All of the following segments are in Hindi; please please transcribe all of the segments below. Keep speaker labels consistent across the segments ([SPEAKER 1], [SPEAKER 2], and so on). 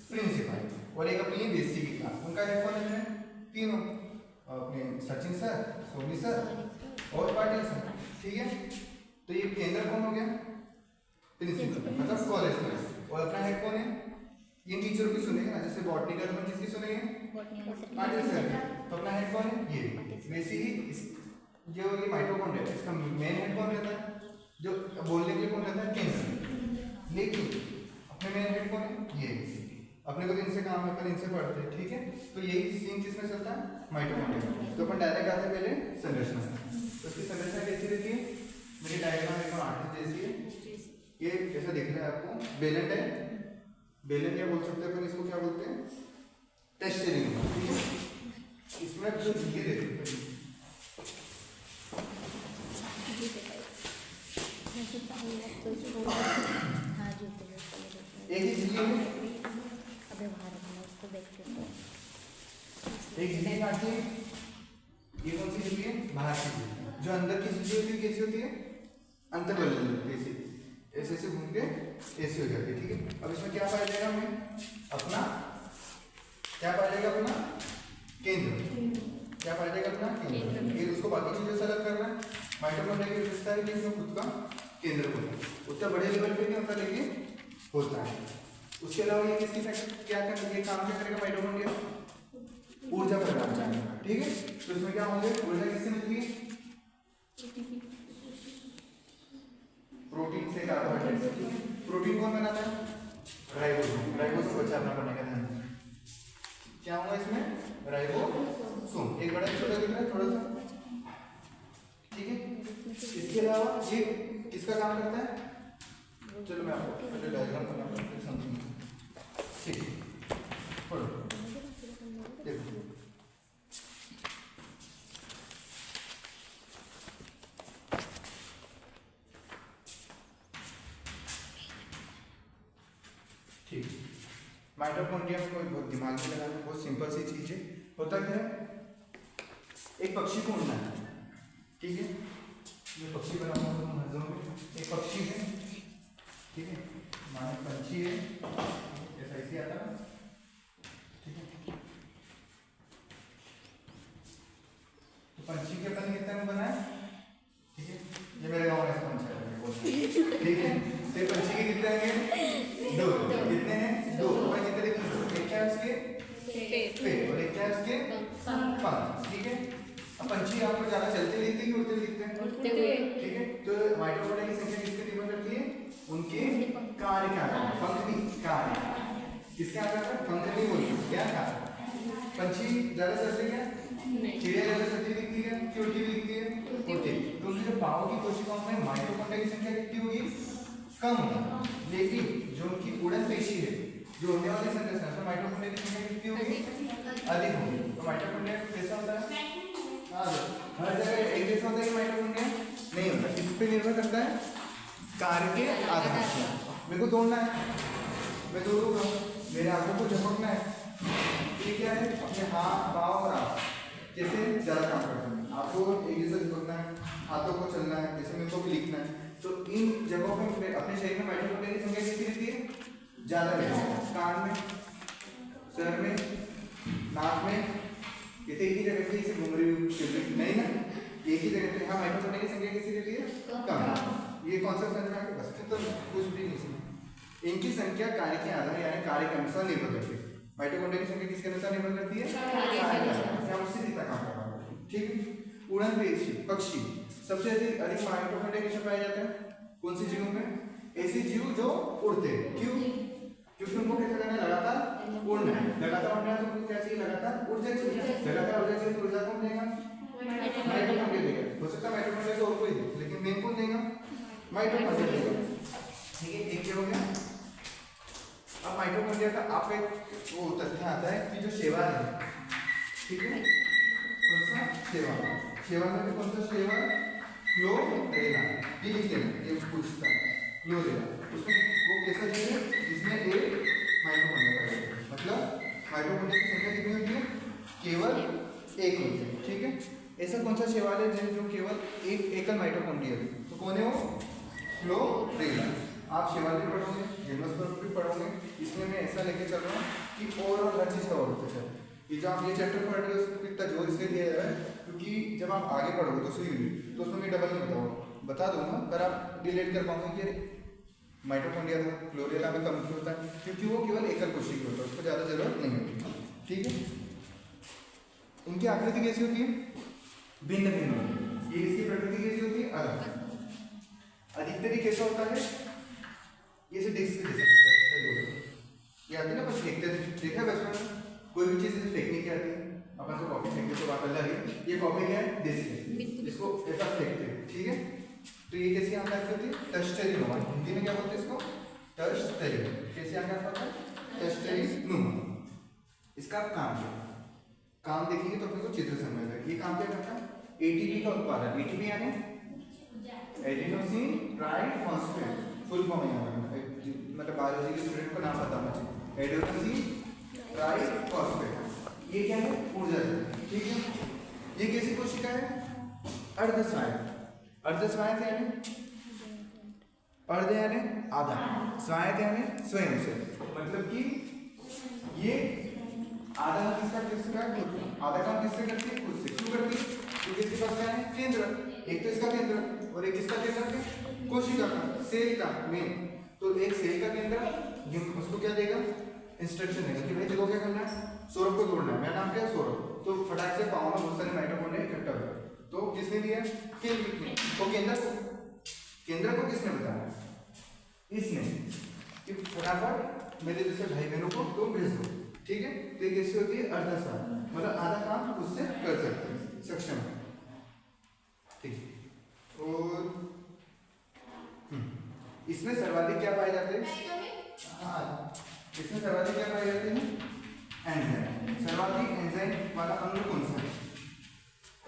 [SPEAKER 1] प्रिंसिपल, और एक अपनी बेसिक की क्लास। उनका हेड कौन है? तीनों, अपने सचिन सर, सोनी सर और पाटिल सर, ठीक है। तो ये केंद्र कौन हो गया? प्रिंसिपल, मतलब कॉलेज का। और अपना हेड कौन है? इन टीचर की सुनेंगे ना, जैसे बॉटनी का अपन किसकी सुनेंगे? पाटिल सर। तो अपना हेड कौन है? ये। वैसे ही जो ये माइटोकॉन्ड्रिया है, इसका मेन हेड कौन रहता है? जो बोलने के लिए कौन रहता है? केंद्र। लेकिन अपने मेन हेड कौन है? ये। अपने को तो इनसे काम है, अपन इनसे पढ़ते हैं, ठीक है। तो यही सीन किसमें चलता है? माइटोकॉन्ड्रिया। तो अपन डायरेक्ट आते हैं पहले संरचना। तो इसकी संरचना कैसी रहती है? मेरी डायग्राम एकदम आर्टिस्ट जैसी है। ये कैसा दिख रहा है आपको? बेलन है, बेलन या बोल सकते हैं अपन इसको, क्या बोलते हैं? Test series. इसमें जो झिल्ली रहती है, एक ही झिल्ली में एक झिल्ली काटती है। ये कौन सी झिल्ली है? बाहर की झिल्ली। जो अंदर की झिल्ली होती है कैसी होती है? अंतर्बल, ऐसे ऐसे घूम के ऐसे हो जाती है, ठीक है। अब इसमें क्या पाया जाएगा? हमें अपना क्या पाया जाएगा? अपना केंद्र। क्या पाया जाएगा? अपना केंद्र। ये उसको बाकी चीजों से अलग करना है। माइटोकॉन्ड्रिया की विशेषता है कि इसमें खुद का केंद्र होता है। उतना बड़े लेवल पे नहीं होता, लेकिन होता है। उसके अलावा ये किसकी क्या करेगा? ये काम क्या करेगा माइटोकॉन्ड्रिया? ऊर्जा प्रदान करेगा, ठीक है। तो इसमें क्या होंगे? ऊर्जा किससे मिलती है? प्रोटीन से, कार्बोहाइड्रेट से। प्रोटीन कौन बनाता है? राइबोसोम। राइबोसोम बच्चा अपना पढ़ने का ध्यान। क्या होगा इसमें? राइबोसोम। एक बड़ा छोटा दिख रहा है, थोड़ा सा, ठीक है। इसके अलावा ये किसका काम करता है? चलो मैं आपको पहले डायग्राम बनाता हूँ, फिर समझूंगा, ठीक है। पढ़ो, देखो। ठीक, माइटोकॉन्ड्रिया में कोई बहुत दिमाग में लगाना, बहुत सिंपल सी चीज है। होता क्या है? एक पक्षी को उड़ना है, ठीक है। ये पक्षी बना हुआ है मर्जों में। एक पक्षी है, ठीक है, माने पंछी है, ऐसा ऐसे आता है, ठीक है। तो पंछी के अपन कितने में बना है? ठीक है, ये मेरे गाँव में पंछी है, ठीक है। तो पंछी के कितने हैं? 2। कितने हैं? 2। और कितने देखिए? एक क्या है उसके? पेट। और एक क्या है उसके? पंख, ठीक है। अब पंछी आपको ज्यादा चलते दिखते हैं कि उड़ते दिखते हैं? उड़ते हुए, ठीक है। तो माइटोकॉन्ड्रिया की संख्या किसके निर्भर करती है? उनके कार्य के आधार पर। पंख भी कार्य किसके आधार पर? पंख नहीं बोलते, क्या कार्य? पंछी ज्यादा चलते क्या? चिड़िया ज्यादा चलती दिखती है कि उड़ती भी दिखती है? उड़ती। तो उनके जो पाँव की कोशिकाओं में माइटोकॉन्ड्रिया की संख्या कितनी होगी? कम होगी। लेकिन जो उनकी उड़न पेशी है, जो उड़ने वाली संरचना है, माइटोकॉन्ड्रिया की संख्या कितनी होगी? अधिक होगी। तो माइटोकॉन्ड्रिया कैसा होता है? हर जगह एक जैसा होता है कि माइटोकॉन्ड्रिया? नहीं होता। इस पे निर्भर करता है कार्य के आधार पर। मेरे को दौड़ना है, मैं दौड़ूंगा, मेरे आंखों को झपकना है, ये क्या है? अपने हाथ, पाँव और आँख जैसे ज्यादा काम करते हैं। आपको एक जैसा झपकना है, हाथों को चलना है, जैसे मेरे को भी लिखना है। तो इन जगहों पे अपने शरीर में माइटोकॉन्ड्रिया की संख्या कितनी रहती है? ज्यादा रहती है। कान में, सर में, नाक में, ये तो एक ही जगह पे इसे घूम रही हूँ, नहीं ना, एक ही जगह पे। हाँ, माइटोकॉन्ड्रिया की संख्या कितनी रहती है? कम। ये कौन सा संख्या है? बस तो कुछ भी नहीं समझ। इनकी संख्या कार्य के आधार यानी कार्य के अनुसार निर्भर करती है। माइटोकॉन्ड्रिया की संख्या किसके अनुसार निर्भर करती है? कार्य। उससे कितना काम कर रहा है, ठीक है। उड़न पेशी, पक्षी सबसे अधिक माइटोकॉन्ड्रिया किसमें पाया जाता है? कौन सी जीवों में? ऐसे जीव जो उड़ते हैं। क्यों? क्योंकि उनको कैसा करना है? लगातार उड़ना है। लगातार उड़ना है तो उनको क्या चाहिए? लगातार ऊर्जा चाहिए। लगातार ऊर्जा चाहिए तो ऊर्जा कौन देगा? माइटोकॉन्ड्रिया देगा। हो सकता है माइटोकॉन्ड्रिया तो और कोई दे, लेकिन मेन कौन देगा? माइटोकॉन्ड्रिया देगा, ठीक है। एक क्या हो गया? अब माइटोकॉन्ड्रिया का आप एक वो तथ्य आता है कि जो शैवाल है, ठीक है, कौन सा? शैवाल। शैवाल में कौन सा शैवाल? क्लोरेला। ये लिख लेना, ये पूछता है क्लोरेला। उसमें वो कैसा जीव है? जिसमें एक माइटोकॉन्ड्रिया पाया जाता है। मतलब माइटोकॉन्ड्रिया की संख्या कितनी होती है? केवल एक होती है, ठीक है। ऐसा कौन सा शैवाल है जो केवल एक एकल माइटोकॉन्ड्रिया है? तो कौन है वो? क्लोरेला। आप शैवाल भी पढ़ोगे, जिम्नोस्पर्म भी पढ़ोगे, इसमें मैं ऐसा लेके चल रहा हूँ कि ओवरऑल हर चीज़ का और होता चले। ये जो आप ये चैप्टर पढ़ रहे हो उसको इतना जोर इसलिए दिया जा रहा है क्योंकि जब आप आगे पढ़ोगे तो सुई तो उसमें मैं डबल नहीं बता दूंगा, पर आप रिलेट कर पाओगे कि माइटोकॉन्ड्रिया था, क्लोरेला में कम क्यों होता है, क्योंकि वो केवल एकल कोशिकी होता है, उसको ज़्यादा जरूरत नहीं होती। ठीक है। उनकी आकृति कैसी होती है? भिन्न भिन्न। ये इसकी प्रकृति कैसी होती है? अलग। अधिकतर कैसा होता है? ये से डिस्क जैसा दिखता है। ये आती है ना, बस फेंकते देखा है बचपन में, कोई भी चीज़ ऐसे फेंकने की आती है, अपन तो कॉपी फेंकते तो बात अलग है। ये कॉपी क्या है? डिस्क है, इसको ऐसा फेंकते हैं। ठीक है। तो ये कैसी आकार होती है? टस्टरीनुमा। हिंदी में क्या बोलते हैं इसको? टस्टरी। कैसी आकार होता है? टस्टरीनुमा। इसका काम क्या? काम देखेंगे तो अपने को चित्र समझ में आएगा। ये काम क्या करता है? एटीपी का उत्पादन। एटीपी यानी एडिनोसिन ट्राइफॉस्फेट, फुल फॉर्म है, मतलब बायोलॉजी के स्टूडेंट को नाम पता होना चाहिए। एडिनोसिन ट्राइफॉस्फेट ये क्या है? ऊर्जा। ठीक है। ये कैसी कोशिका है? अर्धस्वायत्त। अर्धस्वायत्त यानी अर्ध यानी आधा, स्वायत्त यानी स्वयं से, मतलब कि ये आधा किसका आधा काम किससे करती है? खुद से। क्यों करती है? क्योंकि इसके पास क्या है? केंद्र। एक तो इसका केंद्र और एक इसका केंद्र है कोशिका का, सेल का मेन। तो एक सेल का केंद्र उसको क्या देगा? इंस्ट्रक्शन देगा कि भाई देखो क्या करना है, सौरभ को तोड़ना है। मेरा नाम क्या है? सौरभ। तो फटाक से पाँव में बहुत सारे माइटोकॉन्ड्रिया इकट्ठा हो गए। तो किसने दिया? केंद्र ने। तो केंद्र को किसने बताया? इसने, कि फटाफट मेरे जैसे भाई बहनों को तुम भेज दो। ठीक है। तो ये कैसी होती है? अर्धस्वायत्त, मतलब आधा काम उससे कर सकते हैं, सक्षम है। ठीक। और इसमें सर्वाधिक क्या पाए जाते हैं? हाँ, इसमें सर्वाधिक क्या पाए जाते हैं? एंजाइम। सर्वाधिक एंजाइम वाला अंग कौन सा है?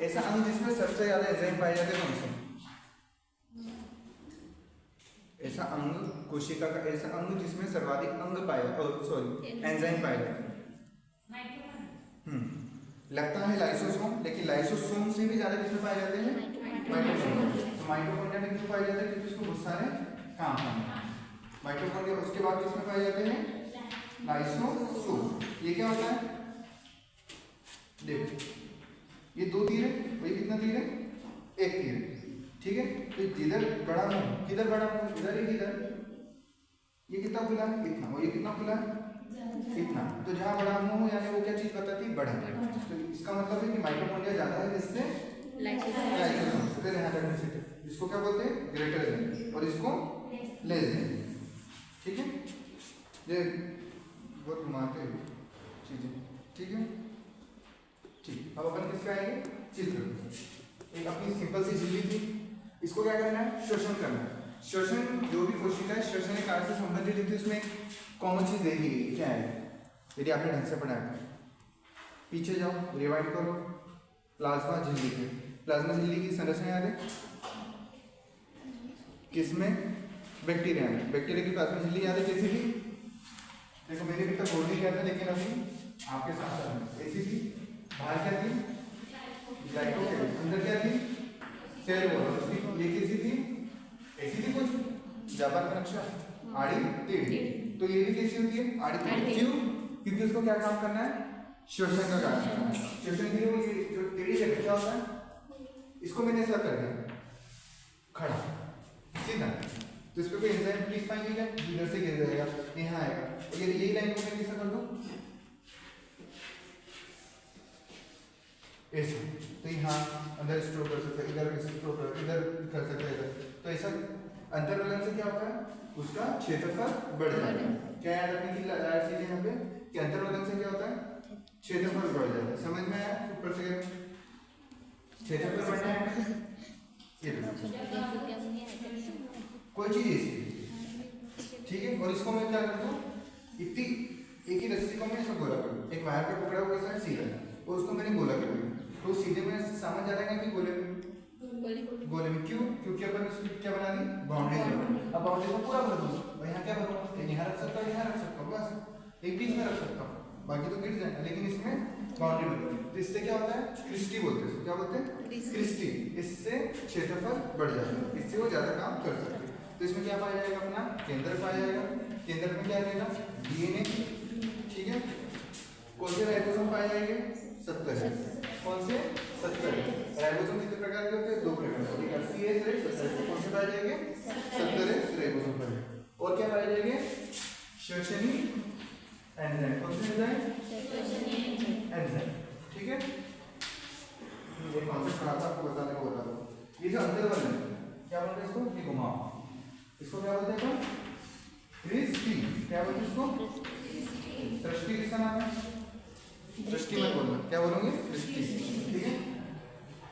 [SPEAKER 1] ऐसा अंग जिसमें सबसे ज्यादा एंजाइम पाए जाते हैं कौन सा? ऐसा अंग कोशिका का ऐसा अंग जिसमें सर्वाधिक अंग पाए एंजाइम पाए जाते हैं। लगता है लाइसोसोम, लेकिन लाइसोसोम से भी ज्यादा किसमें पाए जाते हैं? माइटोकॉन्ड्रिया। तो माइटोकॉन्ड्रिया में क्यों पाए जाते हैं? क्योंकि उसको बहुत सारे काम हैं। माइटोकॉन्ड्रिया उसके बाद किसमें पाए जाते हैं? लाइसोसोम। ये क्या होता है? देखो ये दो तीर है, वही कितना तीर है? एक तीर है। ठीक है। तो जिधर बड़ा मुंह, किधर बड़ा मुंह? इधर ही किधर? ये कितना खुला है? इतना। और ये कितना खुला है? इतना। तो जहाँ बड़ा मुंह यानी वो क्या चीज बताती है? बड़ा। तो इसका मतलब है कि माइटोकॉन्ड्रिया ज्यादा है जिससे लाइसोसोम। फिर यहाँ तक इसको क्या बोलते हैं? ग्रेटर देन, और इसको लेस देन। ठीक है। ये बहुत घुमाते हैं चीजें। ठीक है। ठीक। अब अपन किसका आएंगे? चित्र। एक अपनी सिंपल सी झिल्ली थी, इसको क्या करना है? शोषण करना है। शोषण जो भी कोशिका है श्वसन कार्य से संबंधित है, उसमें कॉमन चीज देखी गई क्या है? यदि आपने ढंग से पढ़ाया, पीछे जाओ, रिवाइंड करो। प्लाज्मा झिल्ली की, प्लाज्मा झिल्ली की संरचना याद है? किसमें? बैक्टीरिया में। बैक्टीरिया की प्लाज्मा झिल्ली याद है कैसी थी? देखो मैंने भी तक बोल नहीं किया था, लेकिन अभी आपके साथ साथ ऐसी थी। बाहर क्या थी? ग्लाइकोकेट। अंदर क्या थी? Cell wall. ये कैसी थी? ऐसी थी कुछ जापान का नक्शा, आड़ी टेढ़ी। तो ये भी कैसी होती है? आड़ी टेढ़ी। क्यों? क्योंकि उसको क्या काम करना है? श्वसन का काम करना है। श्वसन के लिए वो जो टेढ़ी जगह क्या होता है? इसको मैंने ऐसा कर दिया खड़ा सीधा, तो इस पे कोई एंजाइम लिख पाएंगे क्या? इधर से गिर जाएगा, यहाँ आएगा। और यदि यही लाइन को मैं कैसा कर दूं ऐसे, तो यहाँ अंदर स्टोर कर सकते हैं, इधर स्टोर इधर कर सकते हैं इधर। तो ऐसा अंतर्वलन से क्या होता है? उसका क्षेत्रफल बढ़ जाता है। क्या याद रखने की लायक चीज है यहाँ पे कि अंतर्वलन से क्या होता है? क्षेत्रफल बढ़ जाता है। समझ में आया? ऊपर से क्षेत्रफल बढ़ना है, कोई चीज ऐसी, ठीक है। और इसको मैं क्या कर दूं? इतनी एक ही रस्सी को मैं ऐसा गोला कर दूं, एक वायर पे पकड़ा हुआ कैसा है सीधा, और उसको मैंने गोला कर दिया, तो सीधे में सामान जा रहा है कि गोले में? गोले में। क्यों? क्योंकि अपन इसको क्या बना दी? बाउंड्री। अब बाउंड्री को पूरा भर दूं, यहाँ क्या भरूंगा? यहाँ रख सकता हूँ, यहाँ रख सकता हूँ, बस एक बीच में रख सकता हूँ, बाकी तो गिर जाएगा, लेकिन इसमें बाउंड्री बनती है। तो इससे क्या होता है? क्रिस्टी बोलते हैं। क्या बोलते हैं? क्रिस्टी। इससे क्षेत्रफल बढ़ जाता है, इससे वो ज्यादा काम कर सकते हैं। तो इसमें क्या पाया जाएगा? अपना केंद्र पाया जाएगा, केंद्र में क्या रहेगा डीएनए, ठीक है। कौन से राइबोसोम पाए जाएंगे 70, कौन से 70। राइबोसोम कितने प्रकार के होते हैं 2 प्रकार के, एक 80 है, 70। कौन से पाए जाएंगे 70 राइबोसोम पाए जाएंगे। और क्या पाए जाएंगे श्वसनी एंजाइम, कौन से एंजाइम, ठीक है। ये कॉन्सेप्ट पढ़ा था आपको, बताने को बता दो। ये जो अंदर वाले क्या बोलते हैं इसको, ये घुमाओ, इसको क्या बोलते हैं क्रिस्टी, क्या बोलते हैं इसको सृष्टि। किसका नाम है सृष्टि, मत बोलना, क्या बोलोगे सृष्टि, ठीक है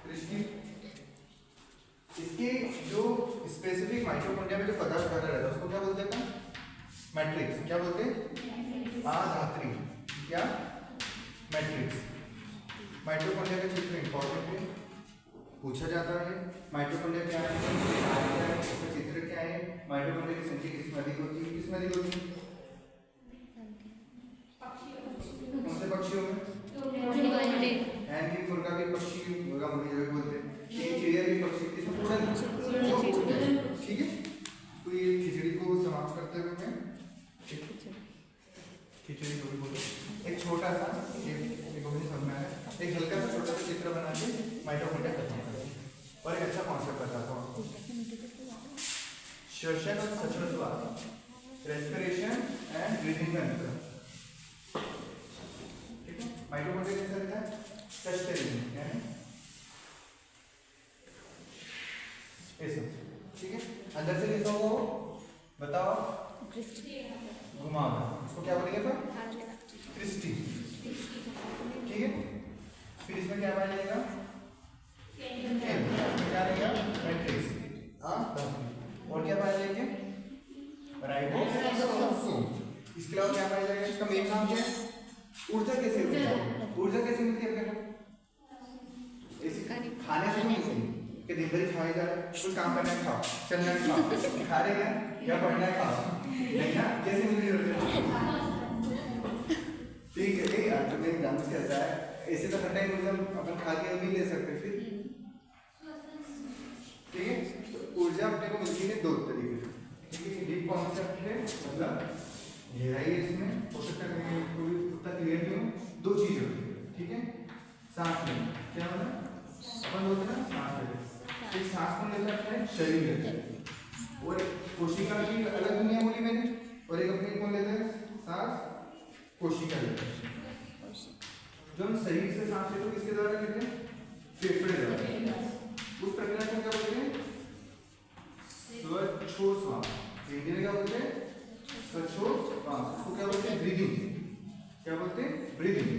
[SPEAKER 1] सृष्टि। इसके जो स्पेसिफिक माइटोकॉन्ड्रिया में जो पदार्थ भरा रहता है उसको क्या बोलते हैं मैट्रिक्स, क्या बोलते हैं आधात्री, क्या मैट्रिक्स। माइटोकॉन्ड्रिया का चित्र इंपॉर्टेंट है, पूछा जाता है माइटोकॉन्ड्रिया क्या है, इसका चित्र क्या है, माइटोकॉन्ड्रिया की संख्या किसमें अधिक होती है, किसमें अधिक होती है, कौन से पक्षियों में, हैन भी मुर्गा भी पक्षी, मुर्गा मुर्गी जो भी बोलते हैं, चिड़िया भी पक्षी, इसमें पूरा ठीक है। तो ये खिचड़ी को समाप्त करते हुए मैं खिचड़ी जो भी बोलते एक छोटा सा एक समझ में आया, एक हल्का सा छोटा सा चित्र बना के माइटोकॉन्ड्रिया खत्म कर दिया। और एक अच्छा कॉन्सेप्ट बताता हूँ आपको, श्वसन और श्वासोच्छ्वास, रेस्पिरेशन एंड ब्रीथिंग का अंतर, ठीक है। माइटोकॉन्ड्रिया कैसा रहता है सस्टेनेबल, यानी ऐसा, ठीक है। अंदर से कैसा होगा वो बताओ, घुमाओ, इसको क्या बोलेंगे तो क्रिस्टी, ठीक है। फिर इसमें क्या पाया जाएगा क्या रहेगा मैट्रिक्स, और क्या पाया जाएंगे राइबोसोम। इसके अलावा क्या पाया जाएगा, इसका मेन काम क्या है ऊर्जा कैसे मिलती है, ऊर्जा कैसे मिलती है अपने को, खाने से नहीं मिलती कि दिन भर खाए जा रहे कुछ काम करना है खाओ, चलना है खाओ, खा रहे हैं या पढ़ना है खाओ, नहीं ना, कैसे मिल रही है ठीक है। नहीं यार तुम्हें एग्जाम से आता है ऐसे तो ठंडा ही मतलब अपन खा के भी ले सकते फिर, ठीक है। तो ऊर्जा अपने को मिलती है 2 तरीके से, ठीक है। डीप कॉन्सेप्ट है मतलब गहराई है इसमें, हो सकता है उतना क्लियर नहीं हो। 2 चीज होती है, ठीक है। सांस लेना, क्या मतलब अपन बोलते हैं ना सांस लेते, एक सांस कौन लेता है शरीर लेता है, और कोशिका की अलग दुनिया बोली मैंने, और एक अपने कौन लेता है सांस कोशिका लेता है। जो हम शरीर से सांस लेते हैं किसके द्वारा लेते हैं फेफड़े द्वारा, उस प्रक्रिया को क्या बोलते हैं श्वासोच्छ्वास, हिंदी में क्या बोलते हैं श्वासोच्छ्वास, उसको क्या बोलते हैं ब्रीदिंग, क्या बोलते हैं ब्रीदिंग।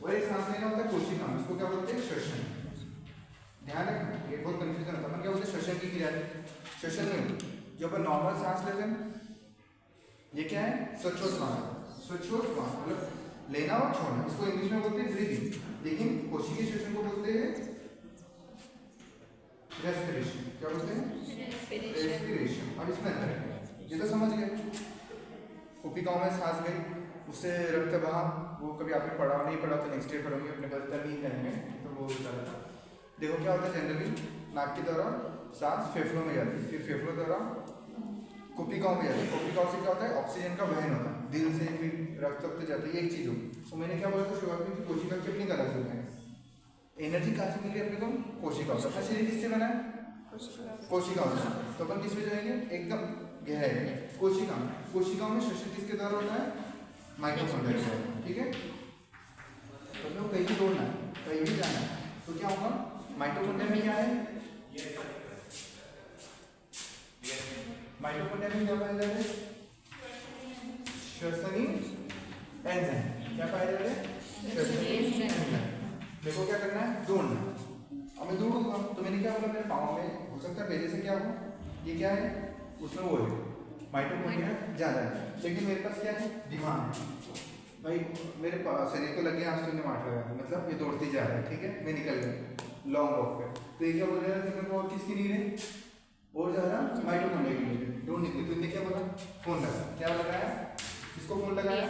[SPEAKER 1] और एक सांस लेना होता है कोशिका में, उसको क्या बोलते हैं श्वसन। ध्यान रखना ये बहुत कंफ्यूजन होता है, क्या बोलते हैं श्वसन की क्रिया, श्वसन में जो अपन नॉर्मल सांस लेते हैं ये क्या है श्वासोच्छ्वास, श्वासोच्छ्वास मतलब लेना और छोड़ना, इसको इंग्लिश में बोलते हैं ब्रीदिंग, लेकिन कोशिकीय श्वसन को बोलते हैं रेस्पिरेशन, क्या बोलते हैं रेस्पिरेशन। अब इसमें अंतर है, ये तो समझ गए, कोशिकाओं में सांस गई उससे रक्त बहा, वो कभी आपने पढ़ा नहीं पढ़ा तो नेक्स्ट ईयर पढ़ोगे, अपने पास इतना नहीं करेंगे तो वो बता रहा था। देखो क्या होता है जनरली नाक के द्वारा सांस फेफड़ों में जाती है, फिर फेफड़ों द्वारा कोशिकाओं में जाती है, कोशिकाओं से क्या होता है ऑक्सीजन का वहन होता है, दिल से फिर रक्त तक जाता है, ये एक चीज होगी। तो मैंने क्या बोला था शुरुआत में कि कोशिका की अपनी कलर होते हैं, एनर्जी कहाँ से मिली अपने को कोशिकाओं से, अपना शरीर किससे बना है कोशिकाओं से, तो अपन किस में जाएंगे एकदम गहराई कोशिका में, कोशिकाओं में श्वसन किसके द्वारा होता है माइटोकॉन्ड्रिया, ठीक है। तो लोग कहीं भी दौड़ना है कहीं भी जाना है तो क्या होगा माइटोकॉन्ड्रिया में क्या है, माइटोकॉन्ड्रिया में क्या पाया जा रहा है श्वसनी एंजाइम, क्या पाया जा रहा है श्वसनी एंजाइम। देखो क्या करना है दौड़ना, अब मैं दौड़ूंगा तो मैंने क्या बोला मेरे पाँव में हो सकता है पहले से क्या हो, ये क्या है उसमें वो है माइटोकॉन्ड्रिया ज़्यादा है, लेकिन मेरे पास क्या है दिमाग है भाई, मेरे शरीर को लगे आज तुमने मार लगा मतलब ये दौड़ती जा रहा है, ठीक है मैं निकल गया लॉन्ग वॉक पे, तो ये क्या बोल रहा है कि मेरे को और किसकी नीड है और ज़्यादा माइटोकॉन्ड्रिया की नीड है, ढूंढ निकली। तुमने क्या बोला फोन लगा, क्या लगाया इसको फोन लगाया,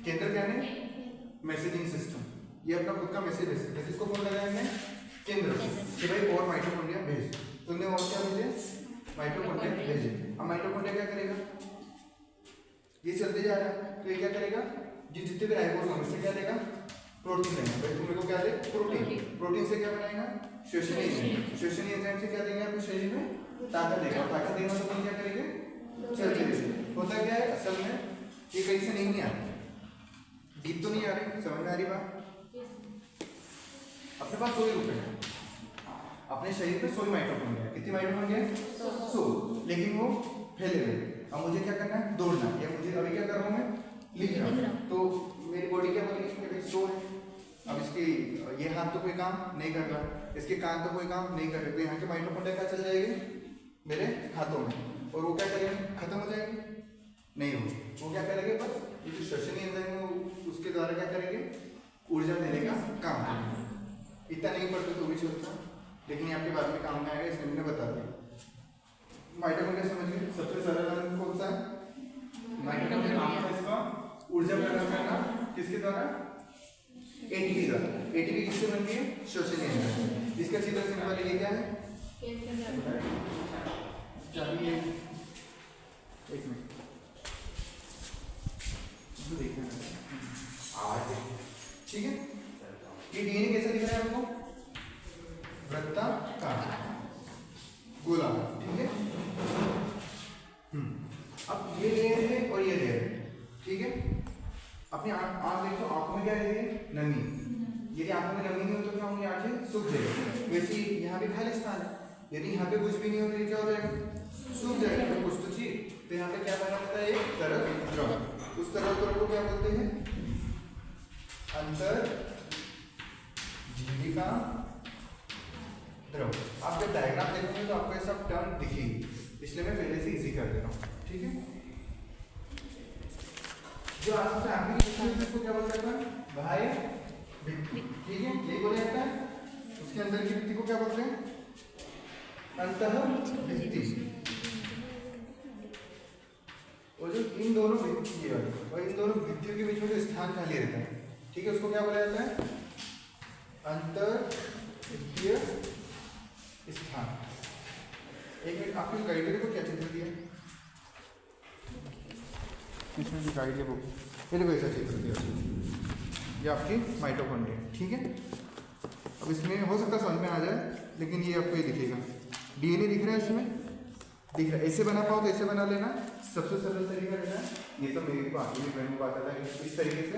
[SPEAKER 1] केंद्र क्या है मैसेजिंग सिस्टम, ये अपना खुद का मैसेज भेज सकते हैं, इसको फोन लगाएंगे केंद्र कि भाई और माइटोकॉन्ड्रिया भेज, तुमने और क्या भेजे माइटोकॉन्ड्रिया भेजे। अब माइटोकॉन्ड्रिया क्या करेगा, ये चलते जा रहा है तो ये क्या करेगा, ये जितने भी राइबोसोम है इससे क्या देगा, प्रोटीन देगा। भाई तुम मेरे को क्या दे, प्रोटीन। प्रोटीन से क्या बनाएगा, श्वसनीय एंजाइम। श्वसनीय एंजाइम से क्या देंगे आपके शरीर में, ताकत देगा। ताकत देना तो हम क्या करेंगे, चलते रहेंगे। होता क्या है असल में, ये कहीं से नहीं आता, डीप तो नहीं आ रही, समझ में आ रही बात। अपने पास 100 रुपए है, अपने शरीर पे 100 माइटोकॉन्ड्रिया, कितनी माइटोकॉन्ड्रिया, 100, लेकिन वो फैले हुए। अब मुझे क्या करना है, दौड़ना, या मुझे अभी क्या कर रहा हूँ मैं, लिख रहा हूँ, तो मेरी बॉडी क्या बोलेगी कि भाई 100 है। अब इसके ये हाथ तो कोई काम नहीं कर रहा, इसके कान तो कोई काम नहीं कर रहे, तो यहाँ के माइटोकॉन्ड्रिया क्या चल जाएगी मेरे हाथों में, और वो क्या करेंगे, खत्म हो जाएंगे, नहीं हो, वो क्या करेंगे, बस ये जो श्वसनीय एंजाइम है उसके द्वारा क्या करेंगे, ऊर्जा देने का काम करेंगे। इतना नहीं पढ़ते तो भी चलता, लेकिन आपके बाद में काम में आएगा, इसलिए मैंने बता दिया। माइटोकॉन्ड्रिया समझिए, सबसे सरल अंग कौन सा है, माइटोकॉन्ड्रिया। आपका इसका ऊर्जा प्रदान करना किसके द्वारा, एटीपी द्वारा। एटीपी किससे बनती है, श्वसनीय एंजाइम। इसका चित्र सिंपल, ये क्या है, चलिए एक मिनट देखना, ठीक है। ये डीएनए कैसा दिख रहा है आपको, वृत्ताकार, गोलाकार, ठीक है। अब ये लेयर है और ये लेयर है, ठीक है। अपनी आँख देखो, आँखों में क्या है, नमी। यदि आँखों में नमी नहीं हो तो क्या होंगी, आँखें सूख जाएगी। वैसे यहाँ पे खाली स्थान है, यदि यहाँ पे कुछ भी नहीं हो तो ये क्या हो जाएगा, सूख जाएगा। तो कुछ तो चाहिए, तो यहाँ पे क्या बना होता है, एक तरल द्रव। उस तरल द्रव को क्या बोलते हैं, अंतर झिल्लिका द्रव। आप जब डायग्राम देखोगे तो आपको ऐसा टर्म दिखेगी, इसलिए मैं पहले से इजी कर दे रहा हूँ, ठीक है। जो आज से आखिरी इसको क्या बोलते हैं, बाह्य भित्ति, ठीक है, ये बोला जाता है। उसके अंदर की भित्ति को क्या बोलते हैं, अंतः भित्ति। और जो इन दोनों भित्ति और इन दोनों भित्तियों के बीच में जो स्थान खाली रहता है, ठीक है, उसको क्या बोला जाता है, अंतर्भित्तीय स्थान। एक मिनट, आपकी गाइड को क्या चित्र दिया, इसमें भी गाइड बुक, ये देखो ऐसा चित्र दिया, ये आपकी माइटोकॉन्ड्रिया, ठीक है। अब इसमें हो सकता है समझ में आ जाए, लेकिन ये आपको ये दिखेगा, डीएनए दिख रहा है, इसमें दिख रहा है। ऐसे बना पाओ तो ऐसे बना लेना, सबसे सरल तरीका रहता है। ये तो मेरी को आगे भी बहनों को आता था कि इस तरीके से,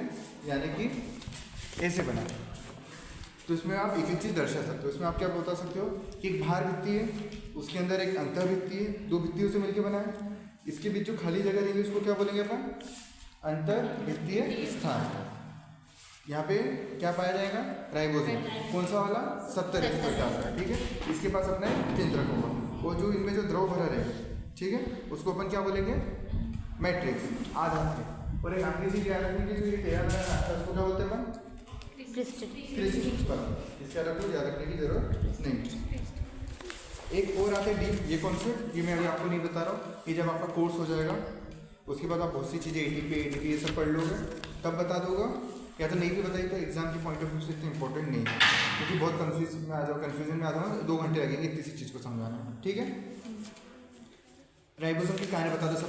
[SPEAKER 1] यानी कि ऐसे बना, तो इसमें आप एक एक चीज़ दर्शा सकते हो। इसमें आप क्या बता सकते हो कि एक बाहर भित्ति है, उसके अंदर एक अंतर भित्ति है, दो भित्तियों से मिलकर बना है। इसके बीच जो खाली जगह रहेगी उसको क्या बोलेंगे अपन, अंतर भित्तीय स्थान। यहाँ पे क्या पाया जाएगा, राइबोसोम। कौन सा वाला, 70 का, ठीक है। इसके पास अपना केंद्रक होगा, और जो इनमें जो द्रव भरा रहेगा, ठीक है, उसको अपन क्या बोलेंगे, मैट्रिक्स, आधार है। और एक आखिरी चीज याद रखनी कि जो ये टेढ़ा मेढ़ा रास्ता है उसको क्या बोलते हैं अपन, क्रिस्टल। इसका आपको याद रखने की जरूरत नहीं। एक और आते हैं डीप, ये कॉन्सेप्ट, ये मैं अभी आपको नहीं बता रहा हूँ, ये जब आपका कोर्स हो जाएगा उसके बाद आप बहुत सी चीज़ें एटीपी ये सब पढ़ लोगे, तब बता दूंगा। या तो नहीं भी बताइए तो एग्जाम के पॉइंट ऑफ व्यू से इतना इंपॉर्टेंट नहीं है, क्योंकि बहुत कन्फ्यूजन में आ जाऊँगा, 2 घंटे लगेंगे इतनी सी चीज़ को समझाने में, ठीक है। राइबोसोम की कहानी बता दो सब।